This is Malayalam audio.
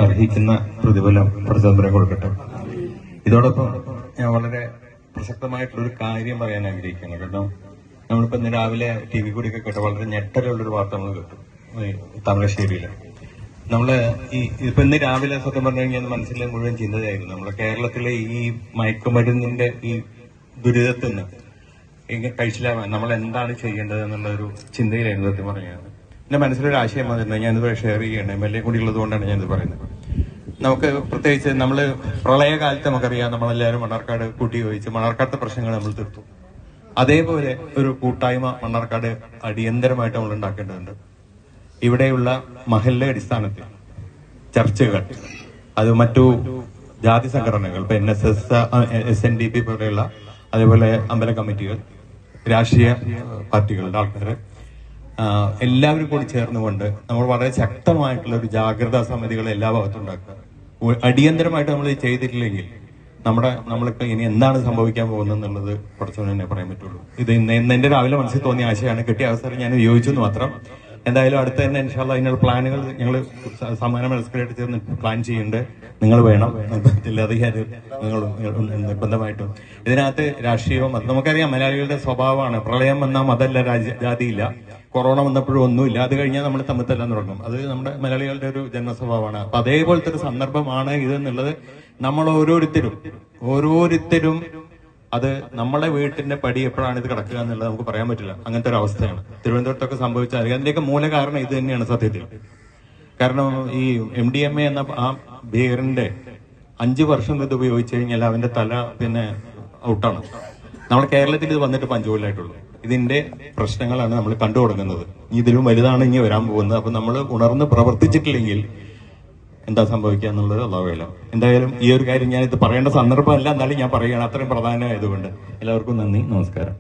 അർഹിക്കുന്ന പ്രതിഫലം പ്രചോദനം കൊടുക്കട്ടെ. ഇതോടൊപ്പം ഞാൻ വളരെ പ്രസക്തമായിട്ടുള്ളൊരു കാര്യം പറയാൻ ആഗ്രഹിക്കുന്നു. കാരണം നമ്മളിപ്പോ ഇന്ന് രാവിലെ ടി വി കൂടിയൊക്കെ കേട്ട വളരെ ഞെട്ടലുള്ളൊരു വാർത്ത നമ്മൾ കേട്ടു താമരശ്ശേരിയില്. നമ്മള് ഇപ്പൊ ഇന്ന് രാവിലെ സത്യം പറഞ്ഞു കഴിഞ്ഞാൽ മനസ്സിലെ മുഴുവൻ ചിന്തയായിരുന്നു നമ്മളെ കേരളത്തിലെ ഈ മയക്കുമരുന്നിന്റെ ഈ ദുരിതത്തിൽ നിന്ന് ഇങ്ങനെ കഴിച്ചിലാവാൻ നമ്മൾ എന്താണ് ചെയ്യേണ്ടത് എന്നുള്ള ഒരു ചിന്തയിലായിരുന്നു സത്യം പറഞ്ഞത്. എന്റെ മനസ്സിലൊരു ആശയം വന്നിരുന്നത് ഞാനിത് ഷെയർ ചെയ്യണം, MLA കൂടി ഉള്ളത് കൊണ്ടാണ് ഞാനിത് പറയുന്നത്. നമുക്ക് പ്രത്യേകിച്ച് നമ്മള് പ്രളയകാലത്ത് നമുക്കറിയാം, നമ്മളെല്ലാവരും മണ്ണാർക്കാട് കൂട്ടി ചോദിച്ച് മണ്ണാർക്കാടത്തെ പ്രശ്നങ്ങൾ നമ്മൾ തീർത്തു. അതേപോലെ ഒരു കൂട്ടായ്മ മണ്ണാർക്കാട് അടിയന്തരമായിട്ട് നമ്മൾ ഉണ്ടാക്കേണ്ടതുണ്ട്. ഇവിടെയുള്ള മഹല്ല അടിസ്ഥാനത്തിൽ ചർച്ചകൾ, അത് മറ്റു ജാതി സംഘടനകൾ, ഇപ്പൊ NSS, SNDP പോലെയുള്ള, അതേപോലെ അമ്പല കമ്മിറ്റികൾ, രാഷ്ട്രീയ പാർട്ടികളുടെ ആൾക്കാർ എല്ലാവരും കൂടി ചേർന്നുകൊണ്ട് നമ്മൾ വളരെ ശക്തമായിട്ടുള്ള ഒരു ജാഗ്രതാ സമിതികൾ എല്ലാ ഭാഗത്തും ഉണ്ടാക്കുക. അടിയന്തരമായിട്ട് നമ്മൾ ഇത് ചെയ്തിട്ടില്ലെങ്കിൽ നമ്മളിപ്പോ ഇനി എന്താണ് സംഭവിക്കാൻ പോകുന്നത് എന്നുള്ളത് കുറച്ചുകൂടെ തന്നെ പറയാൻ പറ്റുള്ളൂ. ഇത് ഇന്ന് എന്റെ രാവിലെ മനസ്സിൽ തോന്നിയ ആശയമാണ്. കിട്ടിയ അവസരം ഞാൻ ഉപയോഗിച്ചെന്ന് മാത്രം. എന്തായാലും അടുത്ത തന്നെ ഇൻഷാല്ലാ അതിനുള്ള പ്ലാനുകൾ ഞങ്ങൾ സമ്മാനം മത്സരമായിട്ട് ചേർന്ന് പ്ലാൻ ചെയ്യുന്നുണ്ട്. നിങ്ങൾ വേണം, ജില്ലാധികാരി നിങ്ങൾ നിർബന്ധമായിട്ടും. ഇതിനകത്ത് രാഷ്ട്രീയവും നമുക്കറിയാം മലയാളികളുടെ സ്വഭാവമാണ്. പ്രളയം വന്നാൽ മതമല്ല, ജാതിയില്ല. കൊറോണ വന്നപ്പോഴും ഒന്നുമില്ല. അത് കഴിഞ്ഞാൽ നമ്മൾ തമ്മിൽ തുടങ്ങും. അത് നമ്മുടെ മലയാളികളുടെ ഒരു ജന്മസ്വഭാവമാണ്. അപ്പൊ അതേപോലത്തെ ഒരു സന്ദർഭമാണ് ഇതെന്നുള്ളത് നമ്മൾ ഓരോരുത്തരും അത് നമ്മളെ വീട്ടിന്റെ പടി എപ്പോഴാണ് ഇത് കിടക്കുക എന്നുള്ളത് നമുക്ക് പറയാൻ പറ്റില്ല. അങ്ങനത്തെ ഒരു അവസ്ഥയാണ് തിരുവനന്തപുരത്തൊക്കെ സംഭവിച്ചാൽ. അതിന്റെയൊക്കെ മൂല കാരണം ഇത് തന്നെയാണ് സത്യത്തിൽ. കാരണം ഈ MDMA എന്ന ആ ഭീകരന്റെ 5 വർഷം ഇത് ഉപയോഗിച്ചു കഴിഞ്ഞാൽ അവന്റെ തല പിന്നെ ഔട്ടാണ്. നമ്മുടെ കേരളത്തിൽ ഇത് വന്നിട്ട് 5 കൊല്ലമായിട്ടുള്ളൂ. ഇതിന്റെ പ്രശ്നങ്ങളാണ് നമ്മൾ കണ്ടു തുടങ്ങുന്നത്. ഇതിലും വലുതാണ് ഇനി വരാൻ പോകുന്നത്. അപ്പൊ നമ്മൾ ഉണർന്ന് പ്രവർത്തിച്ചിട്ടില്ലെങ്കിൽ എന്താ സംഭവിക്കുക എന്നുള്ളത് അല്ലാഹുവേ. എന്തായാലും ഈ ഒരു കാര്യം ഞാനിത് പറയേണ്ട സന്ദർഭമല്ല, എന്നാലും ഞാൻ പറയുകയാണ്, അത്രയും പ്രധാനമായതുകൊണ്ട്. എല്ലാവർക്കും നന്ദി, നമസ്കാരം.